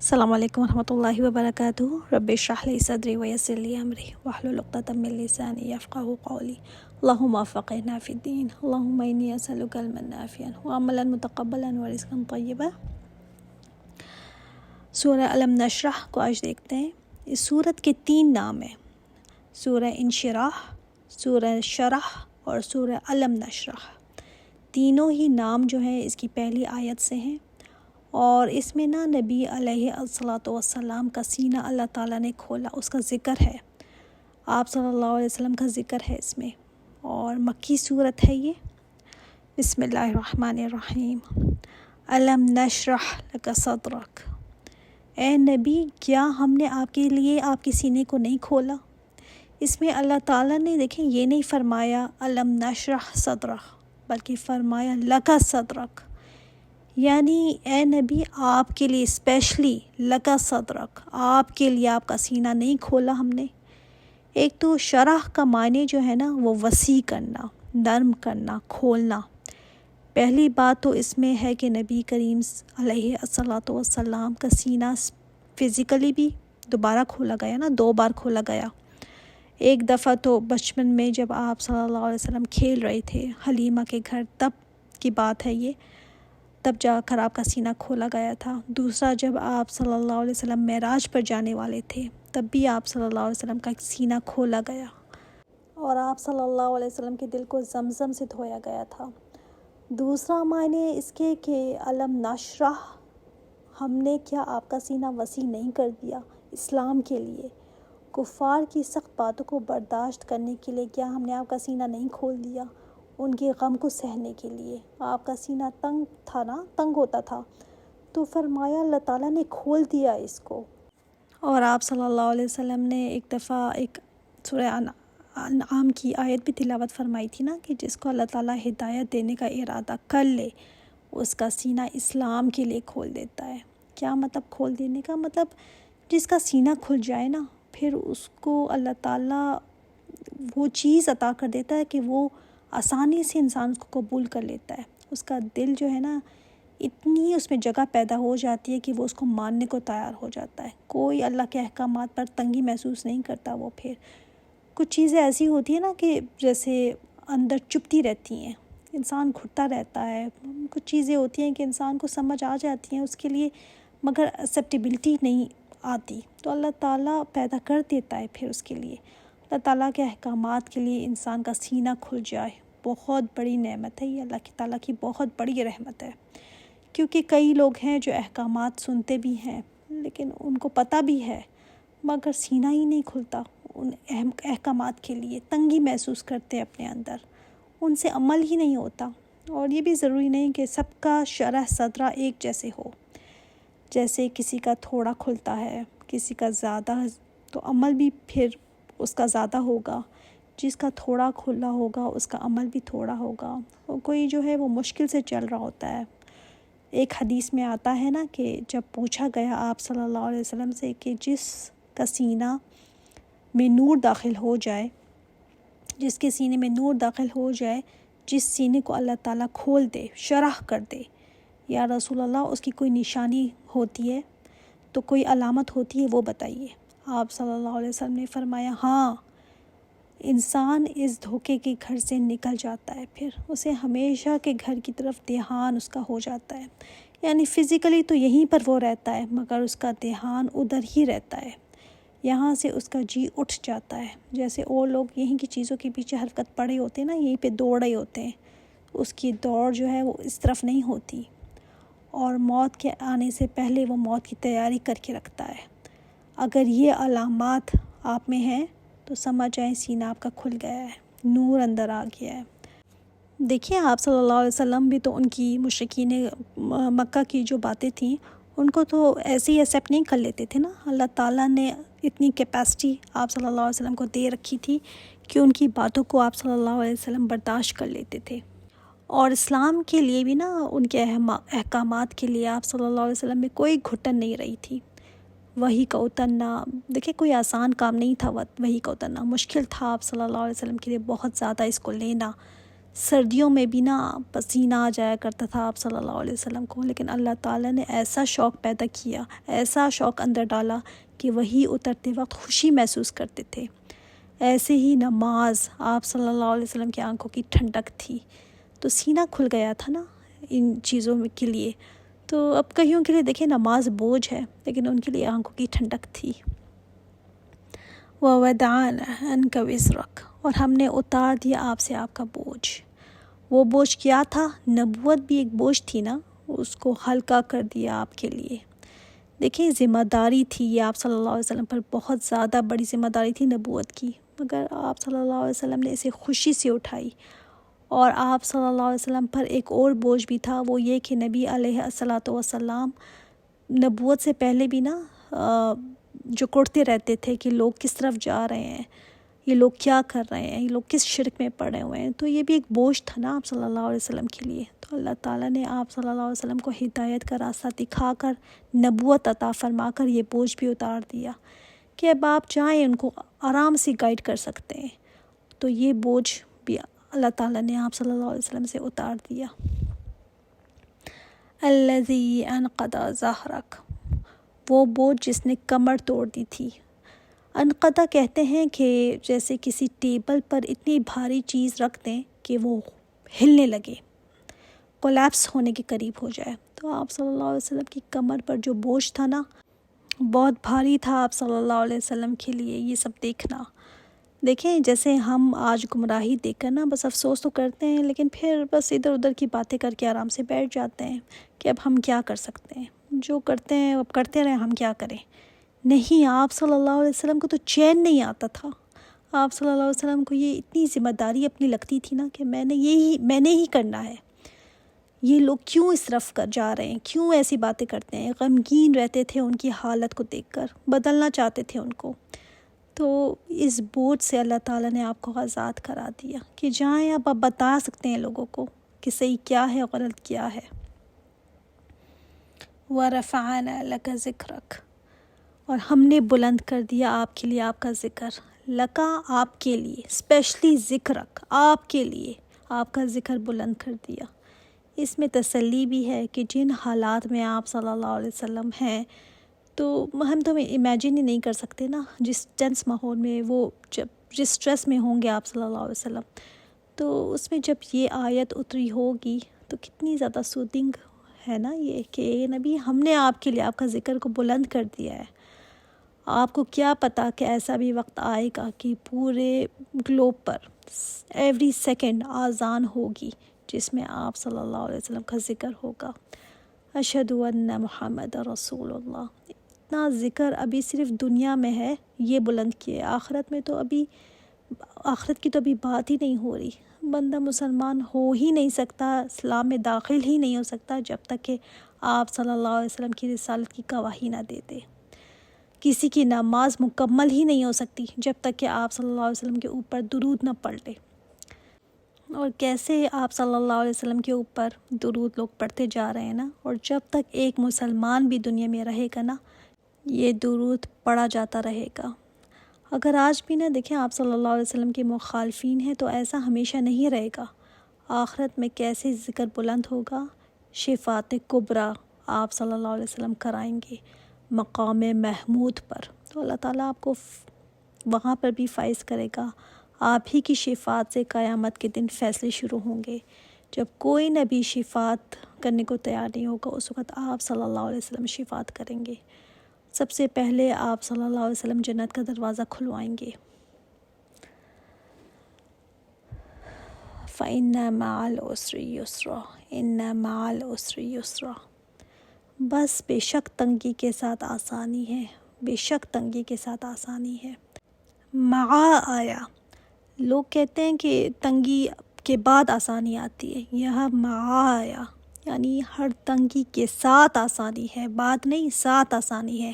السلام علیکم ورحمۃ اللہ وبرکاتہ۔ رب اشرح لی صدری ویسر لی امری واحلل عقدۃ من لسانی یفقہوا قولی۔ اللہم فقہنا فی الدین، اللہم انی اسألک علما نافعا وعملا متقبلا ورزقا طیبا۔ سورہ علم نشرح کو آج دیکھتے ہیں۔ اس سورت کے 3 نام ہیں، سورہ انشراح، سورہ شرح اور سورہ علم نشرح۔ تینوں ہی نام جو ہیں اس کی پہلی آیت سے ہیں، اور اس میں نبی علیہ الصلاۃ والسلام کا سینہ اللہ تعالیٰ نے کھولا، اس کا ذکر ہے، آپ صلی اللہ علیہ وسلم کا ذکر ہے اس میں، اور مکی صورت ہے یہ۔ بسم اللہ الرحمن الرحیم۔ علم نشرح لک صدرک، اے نبی کیا ہم نے آپ کے لیے آپ کے سینے کو نہیں کھولا؟ اس میں اللہ تعالیٰ نے دیکھیں یہ نہیں فرمایا علم نشرح صدرک، بلکہ فرمایا لک صدرک، یعنی اے نبی آپ کے لیے اسپیشلی لک صدرک، آپ کے لیے آپ کا سینہ نہیں کھولا ہم نے۔ ایک تو شرح کا معنی جو ہے نا وہ وسیع کرنا، نرم کرنا، کھولنا۔ پہلی بات تو اس میں ہے کہ نبی کریم علیہ الصلاۃ والسلام کا سینہ فزیکلی بھی دوبارہ کھولا گیا نا، 2 بار کھولا گیا۔ ایک دفعہ تو بچپن میں جب آپ صلی اللہ علیہ وسلم کھیل رہے تھے حلیمہ کے گھر، تب کی بات ہے یہ، تب جا کر آپ کا سینہ کھولا گیا تھا۔ دوسرا جب آپ صلی اللہ علیہ وسلم معراج پر جانے والے تھے، تب بھی آپ صلی اللہ علیہ وسلم کا سینہ کھولا گیا، اور آپ صلی اللہ علیہ وسلم کے دل کو زمزم سے دھویا گیا تھا۔ دوسرا معنی اس کے کہ علم نشرح، ہم نے کیا آپ کا سینہ وسیع نہیں کر دیا اسلام کے لیے؟ کفار کی سخت باتوں کو برداشت کرنے کے لیے کیا ہم نے آپ کا سینہ نہیں کھول دیا؟ ان کے غم کو سہنے کے لیے آپ کا سینہ تنگ تھا نا، تنگ ہوتا تھا، تو فرمایا اللہ تعالیٰ نے کھول دیا اس کو۔ اور آپ صلی اللہ علیہ وسلم نے ایک دفعہ ایک سورہ انعام کی آیت بھی تلاوت فرمائی تھی نا، کہ جس کو اللہ تعالیٰ ہدایت دینے کا ارادہ کر لے اس کا سینہ اسلام کے لیے کھول دیتا ہے۔ کیا مطلب کھول دینے کا؟ مطلب جس کا سینہ کھل جائے نا، پھر اس کو اللہ تعالیٰ وہ چیز عطا کر دیتا ہے کہ وہ آسانی سے انسان اس کو قبول کر لیتا ہے۔ اس کا دل جو ہے نا، اتنی اس میں جگہ پیدا ہو جاتی ہے کہ وہ اس کو ماننے کو تیار ہو جاتا ہے۔ کوئی اللہ کے احکامات پر تنگی محسوس نہیں کرتا۔ وہ پھر کچھ چیزیں ایسی ہوتی ہیں نا کہ جیسے اندر چپتی رہتی ہیں، انسان گھٹتا رہتا ہے، کچھ چیزیں ہوتی ہیں کہ انسان کو سمجھ آ جاتی ہیں اس کے لیے، مگر ایکسیپٹیبلٹی نہیں آتی، تو اللہ تعالیٰ پیدا کر دیتا ہے پھر اس کے لیے۔ اللہ تعالیٰ کے احکامات کے لیے انسان کا سینہ کھل جائے، بہت بڑی نعمت ہے یہ، اللہ کی تعالیٰ کی بہت بڑی رحمت ہے۔ کیونکہ کئی لوگ ہیں جو احکامات سنتے بھی ہیں لیکن ان کو پتہ بھی ہے، مگر سینہ ہی نہیں کھلتا، ان احکامات کے لیے تنگی محسوس کرتے ہیں اپنے اندر، ان سے عمل ہی نہیں ہوتا۔ اور یہ بھی ضروری نہیں کہ سب کا شرح صدرہ ایک جیسے ہو، جیسے کسی کا تھوڑا کھلتا ہے، کسی کا زیادہ، تو عمل بھی پھر اس کا زیادہ ہوگا۔ جس کا تھوڑا کھلا ہوگا اس کا عمل بھی تھوڑا ہوگا۔ اور کوئی جو ہے وہ مشکل سے چل رہا ہوتا ہے۔ ایک حدیث میں آتا ہے نا کہ جب پوچھا گیا آپ صلی اللہ علیہ وسلم سے کہ جس کا سینہ میں نور داخل ہو جائے، جس کے سینے میں نور داخل ہو جائے، جس سینے کو اللہ تعالیٰ کھول دے، شرح کر دے، یا رسول اللہ اس کی کوئی نشانی ہوتی ہے تو کوئی علامت ہوتی ہے وہ بتائیے۔ آپ صلی اللہ علیہ وسلم نے فرمایا ہاں، انسان اس دھوکے کے گھر سے نکل جاتا ہے، پھر اسے ہمیشہ کے گھر کی طرف دھیان اس کا ہو جاتا ہے، یعنی فزیکلی تو یہیں پر وہ رہتا ہے مگر اس کا دھیان ادھر ہی رہتا ہے، یہاں سے اس کا جی اٹھ جاتا ہے۔ جیسے اور لوگ یہیں کی چیزوں کے پیچھے حرکت پڑے ہوتے ہیں نا، یہیں پہ دوڑ رہے ہوتے ہیں، اس کی دوڑ جو ہے وہ اس طرف نہیں ہوتی، اور موت کے آنے سے پہلے وہ موت کی تیاری کر کے رکھتا ہے۔ اگر یہ علامات آپ میں ہیں تو سمجھ جائیں سینہ آپ کا کھل گیا ہے، نور اندر آ گیا ہے۔ دیکھیے آپ صلی اللہ علیہ وسلم بھی تو ان کی مشرکین مکہ کی جو باتیں تھیں ان کو تو ایسے ہی ایکسیپٹ نہیں کر لیتے تھے نا۔ اللہ تعالیٰ نے اتنی کیپیسٹی آپ صلی اللہ علیہ وسلم کو دے رکھی تھی کہ ان کی باتوں کو آپ صلی اللہ علیہ وسلم برداشت کر لیتے تھے، اور اسلام کے لیے بھی نا، ان کے احکامات کے لیے آپ صلی اللہ علیہ وسلم میں کوئی گھٹن نہیں رہی تھی۔ وحی کا اترنا، دیکھیں کوئی آسان کام نہیں تھا، وحی کا اترنا مشکل تھا آپ صلی اللہ علیہ وسلم کے لیے بہت زیادہ، اس کو لینا سردیوں میں بھی نا پسینہ آ جایا کرتا تھا آپ صلی اللہ علیہ وسلم کو، لیکن اللہ تعالیٰ نے ایسا شوق پیدا کیا، ایسا شوق اندر ڈالا کہ وہی اترتے وقت خوشی محسوس کرتے تھے۔ ایسے ہی نماز آپ صلی اللہ علیہ وسلم کی آنکھوں کی ٹھنڈک تھی، تو سینہ کھل گیا تھا نا ان چیزوں کے لیے۔ تو اب کئیوں کے لیے دیکھیں نماز بوجھ ہے، لیکن ان کے لیے آنکھوں کی ٹھنڈک تھی۔ وَوَضَعْنَا عَنْكَ وِزْرَكَ، اور ہم نے اتار دیا آپ سے آپ کا بوجھ۔ وہ بوجھ کیا تھا؟ نبوت بھی ایک بوجھ تھی نا، اس کو ہلکا کر دیا آپ کے لیے۔ دیکھیں ذمہ داری تھی یہ آپ صلی اللہ علیہ وسلم پر، بہت زیادہ بڑی ذمہ داری تھی نبوت کی، مگر آپ صلی اللہ علیہ وسلم نے اسے خوشی سے اٹھائی۔ اور آپ صلی اللہ علیہ وسلم پر ایک اور بوجھ بھی تھا، وہ یہ کہ نبی علیہ الصلاۃ والسلام نبوت سے پہلے بھی نا جو کرتے رہتے تھے کہ لوگ کس طرف جا رہے ہیں، یہ لوگ کیا کر رہے ہیں، یہ لوگ کس شرک میں پڑے ہوئے ہیں، تو یہ بھی ایک بوجھ تھا نا آپ صلی اللہ علیہ وسلم کے لیے۔ تو اللہ تعالیٰ نے آپ صلی اللہ علیہ وسلم کو ہدایت کا راستہ دکھا کر، نبوت عطا فرما کر یہ بوجھ بھی اتار دیا کہ اب آپ چاہیں ان کو آرام سے گائیڈ کر سکتے ہیں۔ تو یہ بوجھ بھی اللہ تعالیٰ نے آپ صلی اللہ علیہ وسلم سے اتار دیا۔ الذی انقض ظہرک، وہ بوجھ جس نے کمر توڑ دی تھی۔ انقضا کہتے ہیں کہ جیسے کسی ٹیبل پر اتنی بھاری چیز رکھ دیں کہ وہ ہلنے لگے، کولیپس ہونے کے قریب ہو جائے۔ تو آپ صلی اللہ علیہ وسلم کی کمر پر جو بوجھ تھا نا، بہت بھاری تھا آپ صلی اللہ علیہ وسلم کے لیے یہ سب دیکھنا۔ دیکھیں جیسے ہم آج گمراہی دیکھ کر نا بس افسوس تو کرتے ہیں، لیکن پھر بس ادھر ادھر کی باتیں کر کے آرام سے بیٹھ جاتے ہیں کہ اب ہم کیا کر سکتے ہیں، جو کرتے ہیں اب کرتے رہیں، ہم کیا کریں۔ نہیں، آپ صلی اللہ علیہ وسلم کو تو چین نہیں آتا تھا۔ آپ صلی اللہ علیہ وسلم کو یہ اتنی ذمہ داری اپنی لگتی تھی نا کہ میں نے ہی کرنا ہے۔ یہ لوگ کیوں اس طرف جا رہے ہیں، کیوں ایسی باتیں کرتے ہیں، غمگین رہتے تھے ان کی حالت کو دیکھ کر، بدلنا چاہتے تھے ان کو۔ تو اس بوجھ سے اللہ تعالیٰ نے آپ کو آزاد کرا دیا کہ جائیں اب آپ بتا سکتے ہیں لوگوں کو کہ صحیح کیا ہے، غلط کیا ہے۔ وَرَفَعْنَا لَكَ ذِكْرَكَ، اور ہم نے بلند کر دیا آپ کے لیے آپ کا ذکر۔ لکا، آپ کے لیے، اسپیشلی ذکرک، آپ کے لیے آپ کا ذکر بلند کر دیا۔ اس میں تسلی بھی ہے کہ جن حالات میں آپ صلی اللہ علیہ وسلم ہیں، تو ہم تو امیجن ہی نہیں کر سکتے نا، جس ٹینس ماحول میں وہ جس اسٹریس میں ہوں گے آپ صلی اللہ علیہ وسلم، تو اس میں جب یہ آیت اتری ہوگی تو کتنی زیادہ سوتنگ ہے نا یہ کہ نبی ہم نے آپ کے لیے آپ کا ذکر کو بلند کر دیا ہے۔ آپ کو کیا پتہ کہ ایسا بھی وقت آئے گا کہ پورے گلوب پر ایوری سیکنڈ آذان ہوگی جس میں آپ صلی اللہ علیہ وسلم کا ذکر ہوگا۔ اشہد ان محمد رسول اللہ، اتنا ذکر ابھی صرف دنیا میں ہے، یہ بلند کیے، آخرت میں تو ابھی آخرت کی تو ابھی بات ہی نہیں ہو رہی۔ بندہ مسلمان ہو ہی نہیں سکتا، اسلام میں داخل ہی نہیں ہو سکتا جب تک کہ آپ صلی اللہ علیہ وسلم کی رسالت کی گواہی نہ دے دے۔ کسی کی نماز مکمل ہی نہیں ہو سکتی جب تک کہ آپ صلی اللہ علیہ وسلم کے اوپر درود نہ پڑھ لے۔ اور کیسے آپ صلی اللہ علیہ وسلم کے اوپر درود لوگ پڑھتے جا رہے ہیں نا، اور جب تک ایک مسلمان بھی دنیا میں رہے گا نا، یہ درود پڑھا جاتا رہے گا۔ اگر آج بھی نہ دیکھیں آپ صلی اللہ علیہ وسلم کے مخالفین ہیں، تو ایسا ہمیشہ نہیں رہے گا۔ آخرت میں کیسے ذکر بلند ہوگا، شفاعت کبریٰ آپ صلی اللہ علیہ وسلم کرائیں گے مقام محمود پر، تو اللہ تعالیٰ آپ کو وہاں پر بھی فائز کرے گا۔ آپ ہی کی شفاعت سے قیامت کے دن فیصلے شروع ہوں گے۔ جب کوئی نبی شفاعت کرنے کو تیار نہیں ہوگا، اس وقت آپ صلی اللہ علیہ وسلم شفاعت کریں گے۔ سب سے پہلے آپ صلی اللہ علیہ وسلم جنت کا دروازہ کھلوائیں گے۔ فَإِنَّ مَعَ الْعُسْرِ يُسْرًا، إِنَّ مَعَ الْعُسْرِ يُسْرًا، بس بے شک تنگی کے ساتھ آسانی ہے، بے شک تنگی کے ساتھ آسانی ہے۔ مع آیا، لوگ کہتے ہیں کہ تنگی کے بعد آسانی آتی ہے، یہاں مع آیا یعنی ہر تنگی کے ساتھ آسانی ہے، بعد نہیں، ساتھ آسانی ہے۔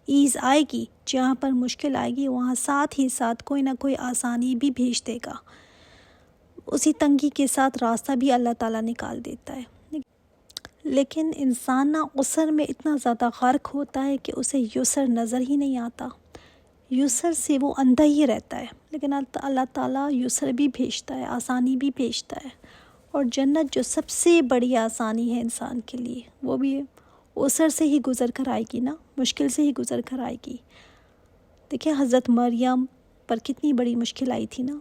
ایز آئے گی، جہاں پر مشکل آئے گی وہاں ساتھ ہی ساتھ کوئی نہ کوئی آسانی بھی بھیج دے گا۔ اسی تنگی کے ساتھ راستہ بھی اللہ تعالیٰ نکال دیتا ہے۔ لیکن انسان نا عسر میں اتنا زیادہ غرق ہوتا ہے کہ اسے یسر نظر ہی نہیں آتا، یسر سے وہ اندھا ہی رہتا ہے۔ لیکن اللہ تعالیٰ یسر بھی بھیجتا ہے، آسانی بھی بھیجتا ہے۔ اور جنت جو سب سے بڑی آسانی ہے انسان کے لیے، وہ بھی اسر سے ہی گزر کر آئے گی نا، مشکل سے ہی گزر کر آئے گی۔ دیکھیں حضرت مریم پر کتنی بڑی مشکل آئی تھی نا،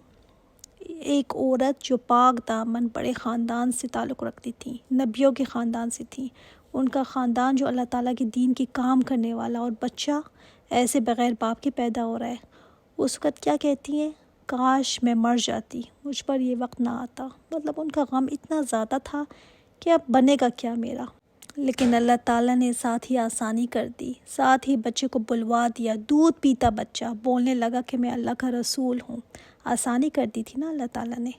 ایک عورت جو پاک دامن بڑے خاندان سے تعلق رکھتی تھی، نبیوں کے خاندان سے تھی، ان کا خاندان جو اللہ تعالیٰ کے دین کی کام کرنے والا، اور بچہ ایسے بغیر باپ کے پیدا ہو رہا ہے، اس وقت کیا کہتی ہیں؟ کاش میں مر جاتی، مجھ پر یہ وقت نہ آتا۔ مطلب ان کا غم اتنا زیادہ تھا کہ اب بنے گا کیا میرا۔ لیکن اللہ تعالیٰ نے ساتھ ہی آسانی کر دی، ساتھ ہی بچے کو بلوا دیا، دودھ پیتا بچہ بولنے لگا کہ میں اللہ کا رسول ہوں۔ آسانی کر دی تھی نا اللہ تعالیٰ نے۔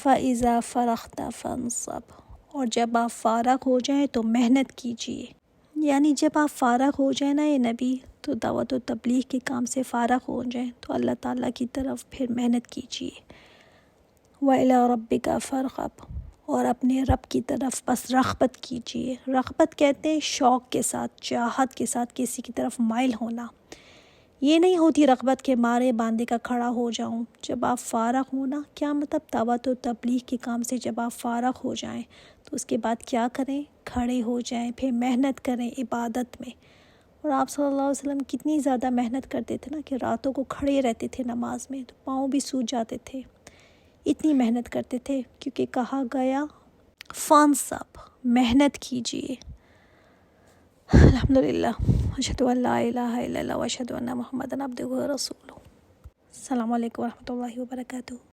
فَإِذَا فَرَغْتَ فَانصَبْ، اور جب آپ فارغ ہو جائیں تو محنت کیجیے۔ یعنی جب آپ فارغ ہو جائیں نا یہ نبی، تو دعوت و تبلیغ کے کام سے فارغ ہو جائیں تو اللہ تعالیٰ کی طرف پھر محنت کیجیے۔ وَإِلَىٰ رَبِّكَ فَارْغَب، اور اپنے رب کی طرف بس رغبت کیجیے۔ رغبت کہتے ہیں شوق کے ساتھ، چاہت کے ساتھ کسی کی طرف مائل ہونا۔ یہ نہیں ہوتی رغبت کے مارے باندھے کا کھڑا ہو جاؤں۔ جب آپ فارغ ہونا، کیا مطلب دعوت و تبلیغ کے کام سے جب آپ فارغ ہو جائیں تو اس کے بعد کیا کریں؟ کھڑے ہو جائیں، پھر محنت کریں عبادت میں۔ اور آپ صلی اللہ علیہ وسلم کتنی زیادہ محنت کرتے تھے نا، کہ راتوں کو کھڑے رہتے تھے نماز میں، تو پاؤں بھی سوج جاتے تھے، اتنی محنت کرتے تھے، کیونکہ کہا گیا فانصب، محنت کیجیے۔ الحمدللہ، اشہد ان لا الہ الا اللہ واشہد ان محمدًا عبدہ ورسولہ۔ السلام علیکم ورحمۃ اللہ وبرکاتہ۔